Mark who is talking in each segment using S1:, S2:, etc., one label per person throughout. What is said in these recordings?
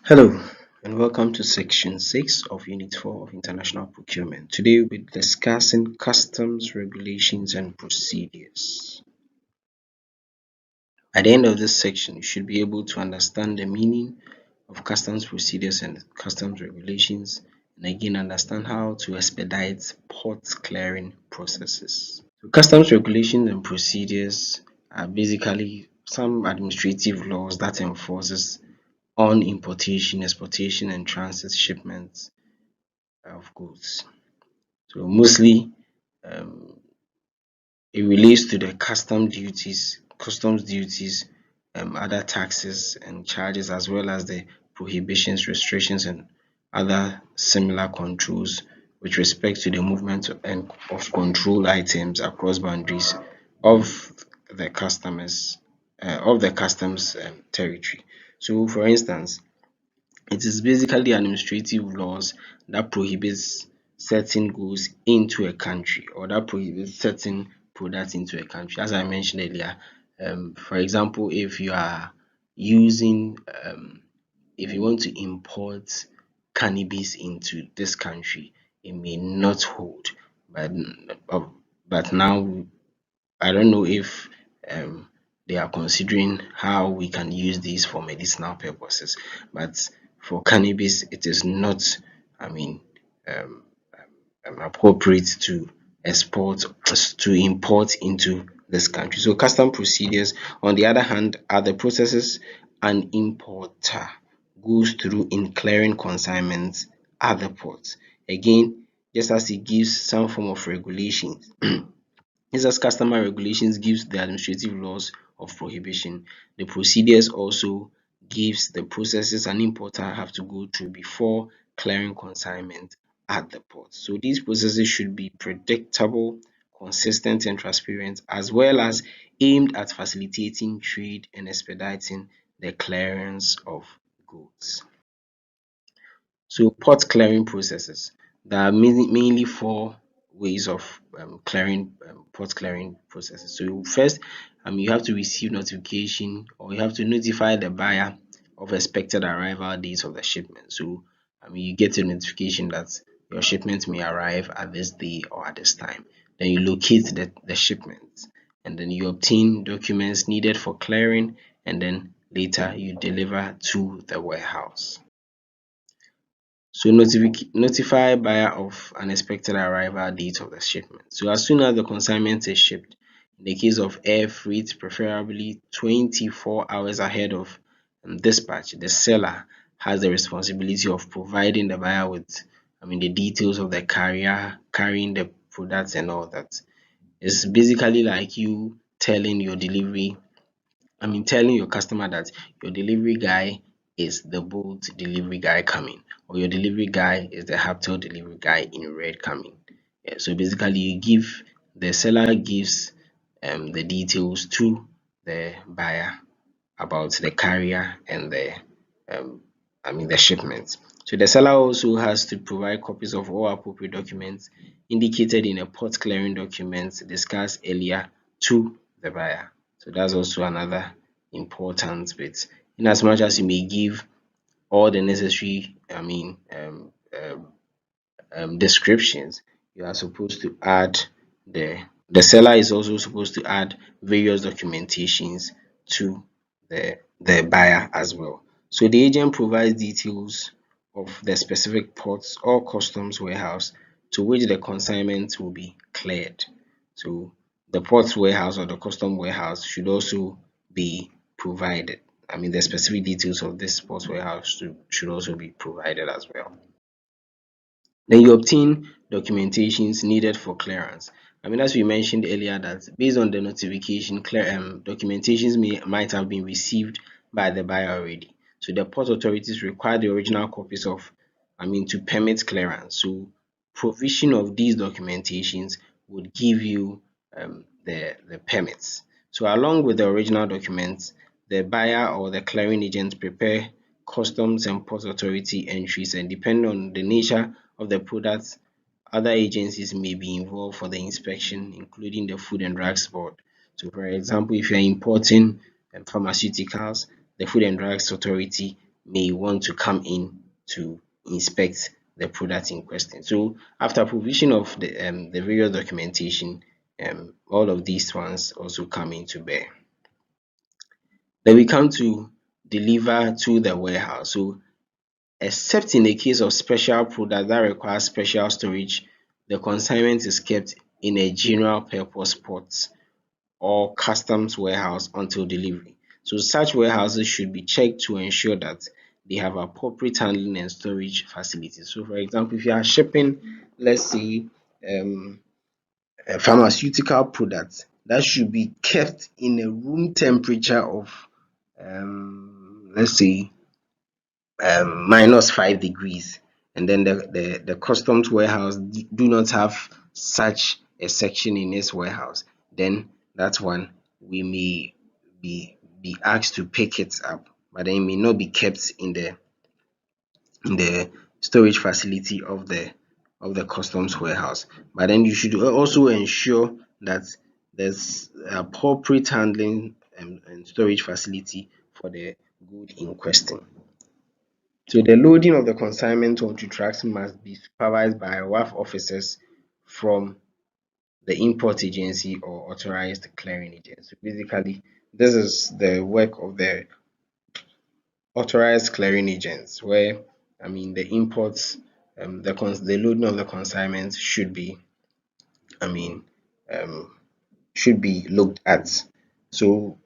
S1: Hello, and welcome to Section 6 of Unit 4 of International Procurement. Today we'll be discussing customs regulations and procedures. At the end of this section, you should be able to understand the meaning of customs procedures and customs regulations, and again understand how to expedite port clearing processes. So customs regulations and procedures are basically some administrative laws that enforces on importation, exportation, and transit shipments of goods. So mostly um, it relates to the customs duties, other taxes and charges, as well as the prohibitions, restrictions, and other similar controls with respect to the movement of control items across boundaries of the customs territory. So, for instance, it is basically administrative laws that prohibits certain goods into a country or that prohibits certain products into a country. As I mentioned earlier, for example, if you are using, if you want to import cannabis into this country, it may not hold. But uh, but now I don't know if they are considering how we can use these for medicinal purposes, but for cannabis, it is not, I mean, um, appropriate to export to import into this country. So, custom procedures, on the other hand, are the processes an importer goes through in clearing consignments at the port. Again, just as it gives some form of regulations. Just as customer regulations gives the administrative laws of prohibition, the procedures also gives the processes an importer have to go through before clearing consignment at the port. So these processes should be predictable, consistent and transparent, as well as aimed at facilitating trade and expediting the clearance of goods. So port clearing processes. There are mainly four ways of clearing port clearing processes. So first, you have to receive notification or you have to notify the buyer of expected arrival dates of the shipment. So you get a notification that your shipment may arrive at this day or at this time. Then you locate the shipment and then you obtain documents needed for clearing and then later you deliver to the warehouse. So notify buyer of unexpected arrival date of the shipment. So as soon as the consignment is shipped, in the case of air freight, preferably 24 hours ahead of dispatch, the seller has the responsibility of providing the buyer with, the details of the carrier carrying the products and all that. It's basically like you telling your delivery telling your customer that your delivery guy is the bold delivery guy coming, or your delivery guy is the Haptel delivery guy in red coming. Yeah, so basically, the seller gives the details to the buyer about the carrier and um, the shipment. So the seller also has to provide copies of all appropriate documents indicated in a port clearing document discussed earlier to the buyer. So that's also another important bit. In as much as you may give all the necessary, descriptions, you are supposed to add the the seller is also supposed to add various documentations to the buyer as well. So the agent provides details of the specific ports or customs warehouse to which the consignment will be cleared. So the port warehouse or the custom warehouse should also be provided. The specific details of this port warehouse should also be provided as well. Then you obtain documentations needed for clearance. As we mentioned earlier, that based on the notification, documentations might have been received by the buyer already. So the port authorities require the original copies of, to permit clearance. So provision of these documentations would give you the permits. So along with the original documents, the buyer or the clearing agent prepare customs and port authority entries, and depending on the nature of the products, other agencies may be involved for the inspection, including the Food and Drugs Board. So, for example, if you are importing pharmaceuticals, the Food and Drugs Authority may want to come in to inspect the product in question. So after provision of the various documentation, all of these ones also come into bear. Then we come to deliver to the warehouse. So except in the case of special product that requires special storage, the consignment is kept in a general purpose port or customs warehouse until delivery. So such warehouses should be checked to ensure that they have appropriate handling and storage facilities. So for example, if you are shipping, let's say, um, a pharmaceutical product, that should be kept in a room temperature of, let's say, -5 degrees, and then the customs warehouse do not have such a section in its warehouse, then that one we may be asked to pick it up, but then it may not be kept in the storage facility of the customs warehouse. But then you should also ensure that there's appropriate handling and storage facility for the good in question. So the loading of the consignment onto trucks must be supervised by WAF officers from the import agency or authorized clearing agent. So basically, this is the work of the authorized clearing agents, where the imports, the loading of the consignment should be, I mean, um, should be looked at. So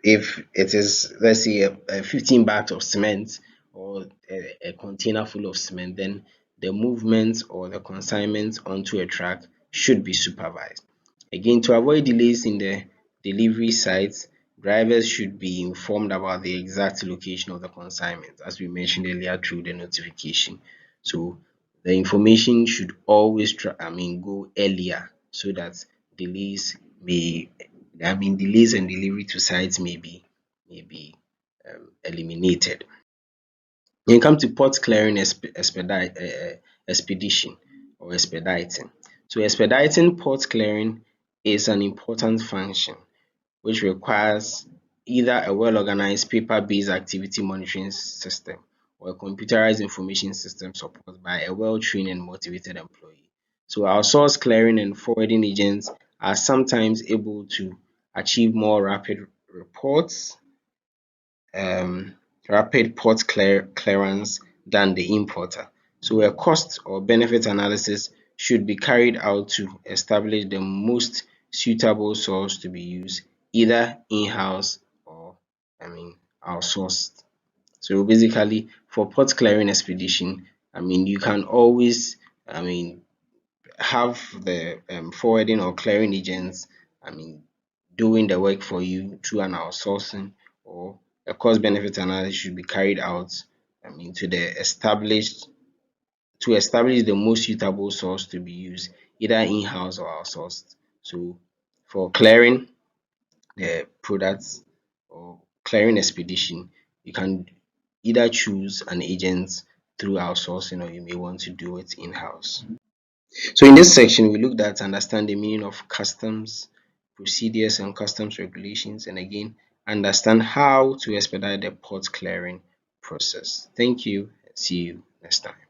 S1: if it is, let's say, a 15 bags of cement or a container full of cement, then the movement or the consignment onto a truck should be supervised. Again, to avoid delays in the delivery sites, drivers should be informed about the exact location of the consignment, as we mentioned earlier, through the notification. So the information should always go earlier, so that delays may delays and delivery to sites may be eliminated. When it comes to port clearing expedition or expediting. So expediting port clearing is an important function which requires either a well-organized paper-based activity monitoring system or a computerized information system supported by a well-trained and motivated employee. So our source clearing and forwarding agents are sometimes able to achieve more reports, um, rapid clearance than the importer. So a cost or benefit analysis should be carried out to establish the most suitable source to be used, either in-house or outsourced. So basically, for port clearing expedition, you can always I mean have the forwarding or clearing agents I mean doing the work for you through an outsourcing, or a cost benefit analysis should be carried out to the established to establish the most suitable source to be used, either in-house or outsourced. So for clearing the products or clearing expedition, you can either choose an agent through outsourcing, or you may want to do it in-house. So in this section, we looked at understand the meaning of customs procedures and customs regulations, and again understand how to expedite the port clearing process. Thank you. See you next time.